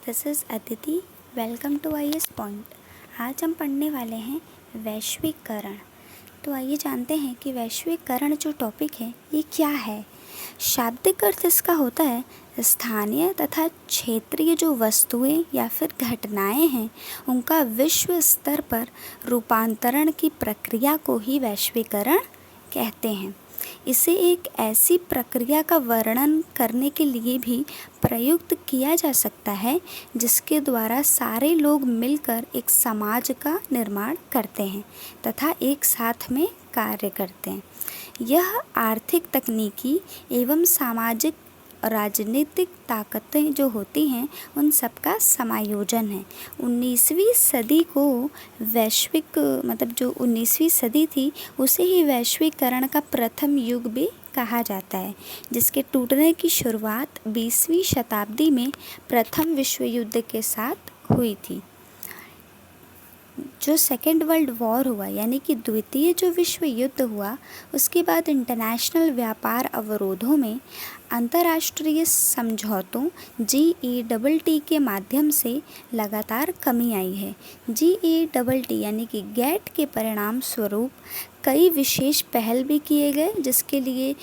This is Aditi. Welcome to IAS point. आज हम पढ़ने वाले हैं वैश्वीकरण। तो आइए जानते हैं कि वैश्वीकरण जो टॉपिक है ये क्या है। शाब्दिक अर्थ इसका होता है स्थानीय तथा क्षेत्रीय जो वस्तुएं या फिर घटनाएं हैं उनका विश्व स्तर पर रूपांतरण की प्रक्रिया को ही वैश्वीकरण कहते हैं। इसे एक ऐसी प्रक्रिया का वर्णन करने के लिए भी प्रयुक्त किया जा सकता है जिसके द्वारा सारे लोग मिलकर एक समाज का निर्माण करते हैं तथा एक साथ में कार्य करते हैं। यह आर्थिक, तकनीकी एवं सामाजिक राजनीतिक ताकतें जो होती हैं उन सबका समायोजन है। 19वीं सदी को वैश्विक जो 19वीं सदी थी उसे ही वैश्वीकरण का प्रथम युग भी कहा जाता है, जिसके टूटने की शुरुआत 20वीं शताब्दी में प्रथम विश्व युद्ध के साथ हुई थी। जो सेकेंड वर्ल्ड वॉर हुआ यानी कि द्वितीय जो विश्व युद्ध हुआ उसके बाद इंटरनेशनल व्यापार अवरोधों में अंतर्राष्ट्रीय समझौतों GETT के माध्यम से लगातार कमी आई है। GETT यानी कि गेट के परिणाम स्वरूप कई विशेष पहल भी किए गए जिसके लिए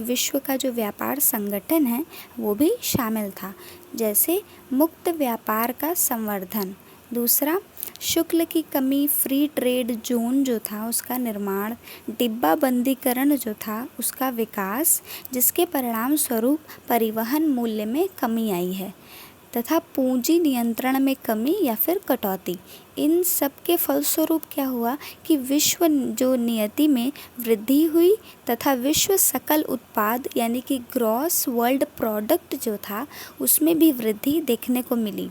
विश्व का जो व्यापार संगठन है वो भी शामिल था, जैसे मुक्त व्यापार का संवर्धन। दूसरा, शुल्क की कमी, फ्री ट्रेड जोन जो था उसका निर्माण, डिब्बाबंदीकरण जो था उसका विकास, जिसके परिणाम स्वरूप परिवहन मूल्य में कमी आई है तथा पूंजी नियंत्रण में कमी या फिर कटौती। इन सब के फलस्वरूप क्या हुआ कि विश्व जो नियति में वृद्धि हुई तथा विश्व सकल उत्पाद यानी कि ग्रॉस वर्ल्ड प्रोडक्ट जो था उसमें भी वृद्धि देखने को मिली,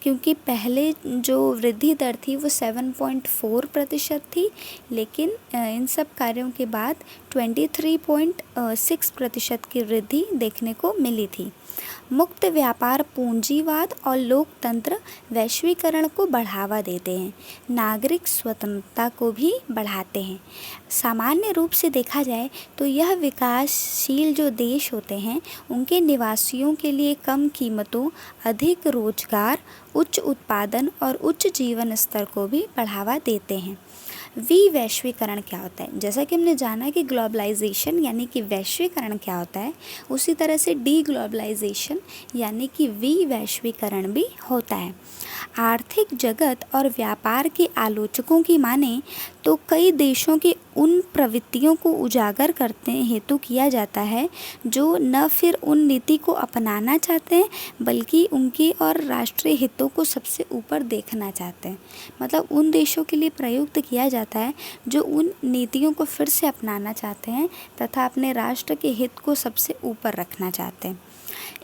क्योंकि पहले जो वृद्धि दर थी वो 7.4% थी, लेकिन इन सब कार्यों के बाद 23.6% की वृद्धि देखने को मिली थी। मुक्त व्यापार, पूंजीवाद और लोकतंत्र वैश्वीकरण को बढ़ावा देते हैं, नागरिक स्वतंत्रता को भी बढ़ाते हैं। सामान्य रूप से देखा जाए तो यह विकासशील जो देश होते हैं उनके निवासियों के लिए कम कीमतों, अधिक रोजगार, उच्च उत्पादन और उच्च जीवन स्तर को भी बढ़ावा देते हैं। वैश्वीकरण क्या होता है? जैसा कि हमने जाना कि ग्लोबलाइजेशन यानी कि वैश्वीकरण क्या होता है, उसी तरह से डीग्लोबलाइजेशन यानी कि वैश्वीकरण भी होता है। आर्थिक जगत और व्यापार के आलोचकों की माने तो कई देशों की उन प्रवृत्तियों को उजागर करते हेतु किया जाता है जो न फिर उन नीति को अपनाना चाहते हैं बल्कि उनके और राष्ट्रीय हितों को सबसे ऊपर देखना चाहते हैं। मतलब उन देशों के लिए प्रयुक्त किया जाता है जो उन नीतियों को फिर से अपनाना चाहते हैं तथा अपने राष्ट्र के हित को सबसे ऊपर रखना चाहते हैं।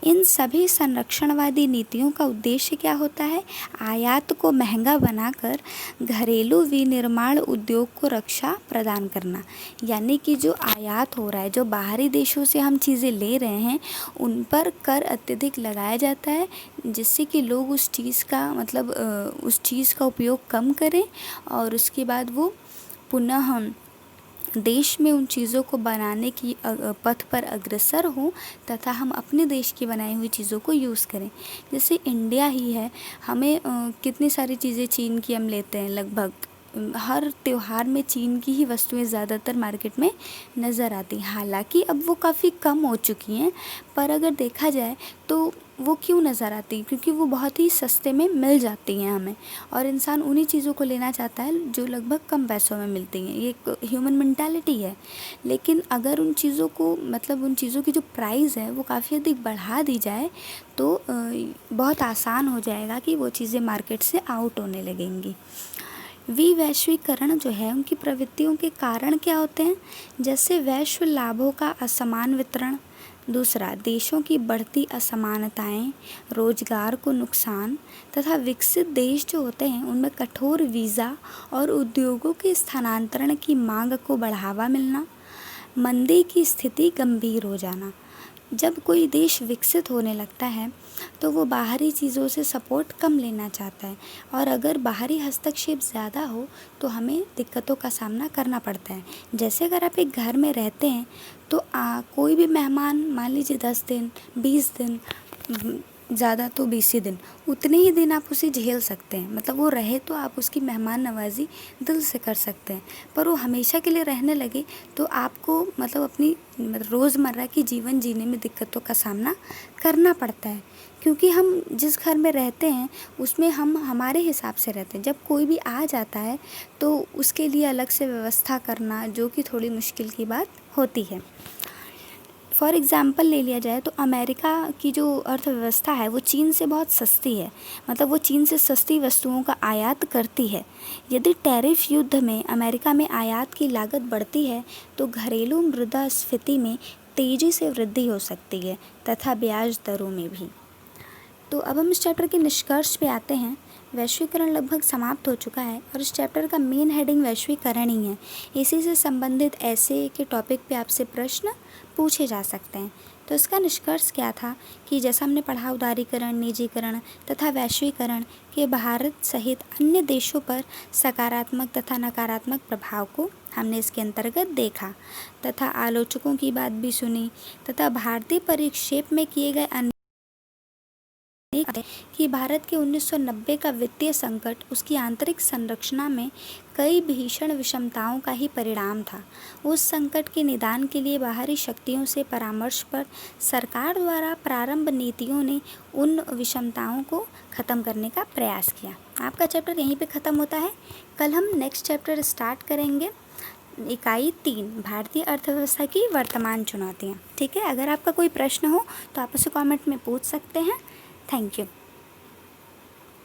इन सभी संरक्षणवादी नीतियों का उद्देश्य क्या होता है? आयात को महंगा बनाकर घरेलू विनिर्माण उद्योग को रक्षा प्रदान करना। यानी कि जो आयात हो रहा है, जो बाहरी देशों से हम चीज़ें ले रहे हैं उन पर कर अत्यधिक लगाया जाता है जिससे कि लोग उस चीज़ का उपयोग कम करें और उसके बाद वो पुनः देश में उन चीज़ों को बनाने की पथ पर अग्रसर हों तथा हम अपने देश की बनाई हुई चीज़ों को यूज़ करें। जैसे इंडिया ही है, हमें कितनी सारी चीज़ें चीन की हम लेते हैं, लगभग हर त्यौहार में चीन की ही वस्तुएं ज़्यादातर मार्केट में नज़र आती हैं। हालांकि अब वो काफ़ी कम हो चुकी हैं, पर अगर देखा जाए तो वो क्यों नज़र आती हैं? क्योंकि वो बहुत ही सस्ते में मिल जाती हैं हमें, और इंसान उन्हीं चीज़ों को लेना चाहता है जो लगभग कम पैसों में मिलती हैं। ये एक ह्यूमन मेंटालिटी है। लेकिन अगर उन चीज़ों की जो प्राइस है वो काफ़ी अधिक बढ़ा दी जाए तो बहुत आसान हो जाएगा कि वो चीज़ें मार्केट से आउट होने लगेंगी। वैश्वीकरण जो है उनकी प्रवृत्तियों के कारण क्या होते हैं? जैसे वैश्व लाभों का असमान वितरण। दूसरा, देशों की बढ़ती असमानताएं, रोजगार को नुकसान तथा विकसित देश जो होते हैं उनमें कठोर वीज़ा और उद्योगों के स्थानांतरण की मांग को बढ़ावा मिलना। मंदी की स्थिति गंभीर हो जाना। जब कोई देश विकसित होने लगता है तो वो बाहरी चीज़ों से सपोर्ट कम लेना चाहता है, और अगर बाहरी हस्तक्षेप ज़्यादा हो तो हमें दिक्कतों का सामना करना पड़ता है। जैसे अगर आप एक घर में रहते हैं तो कोई भी मेहमान मान लीजिए 10 दिन 20 दिन ज़्यादा तो 20 ही दिन, उतने ही दिन आप उसे झेल सकते हैं। मतलब वो रहे तो आप उसकी मेहमान नवाज़ी दिल से कर सकते हैं, पर वो हमेशा के लिए रहने लगे तो आपको मतलब अपनी रोज़मर्रा की जीवन जीने में दिक्कतों का सामना करना पड़ता है। क्योंकि हम जिस घर में रहते हैं उसमें हम हमारे हिसाब से रहते हैं। जब कोई भी आ जाता है तो उसके लिए अलग से व्यवस्था करना जो कि थोड़ी मुश्किल की बात होती है। फॉर एग्ज़ाम्पल ले लिया जाए तो अमेरिका की जो अर्थव्यवस्था है वो चीन से बहुत सस्ती है। मतलब वो चीन से सस्ती वस्तुओं का आयात करती है। यदि टैरिफ युद्ध में अमेरिका में आयात की लागत बढ़ती है तो घरेलू मुद्रास्फीति में तेज़ी से वृद्धि हो सकती है तथा ब्याज दरों में भी। तो अब हम इस चैप्टर के निष्कर्ष पे आते हैं। वैश्वीकरण लगभग समाप्त हो चुका है और इस चैप्टर का मेन हेडिंग वैश्वीकरण ही है। इसी से संबंधित ऐसे के टॉपिक पे आपसे प्रश्न पूछे जा सकते हैं। तो इसका निष्कर्ष क्या था कि जैसा हमने पढ़ा, उदारीकरण, निजीकरण तथा वैश्वीकरण के भारत सहित अन्य देशों पर सकारात्मक तथा नकारात्मक प्रभाव को हमने इसके अंतर्गत देखा तथा आलोचकों की बात भी सुनी तथा भारतीय परिक्षेप में किए गए अन्य कि भारत के 1990 का वित्तीय संकट उसकी आंतरिक संरचना में कई भीषण विषमताओं का ही परिणाम था। उस संकट के निदान के लिए बाहरी शक्तियों से परामर्श पर सरकार द्वारा प्रारंभ नीतियों ने उन विषमताओं को ख़त्म करने का प्रयास किया। आपका चैप्टर यहीं पे ख़त्म होता है। कल हम नेक्स्ट चैप्टर स्टार्ट करेंगे, इकाई 3, भारतीय अर्थव्यवस्था की वर्तमान चुनौतियाँ। ठीक है, अगर आपका कोई प्रश्न हो तो आप उसे कमेंट में पूछ सकते हैं। Thank you.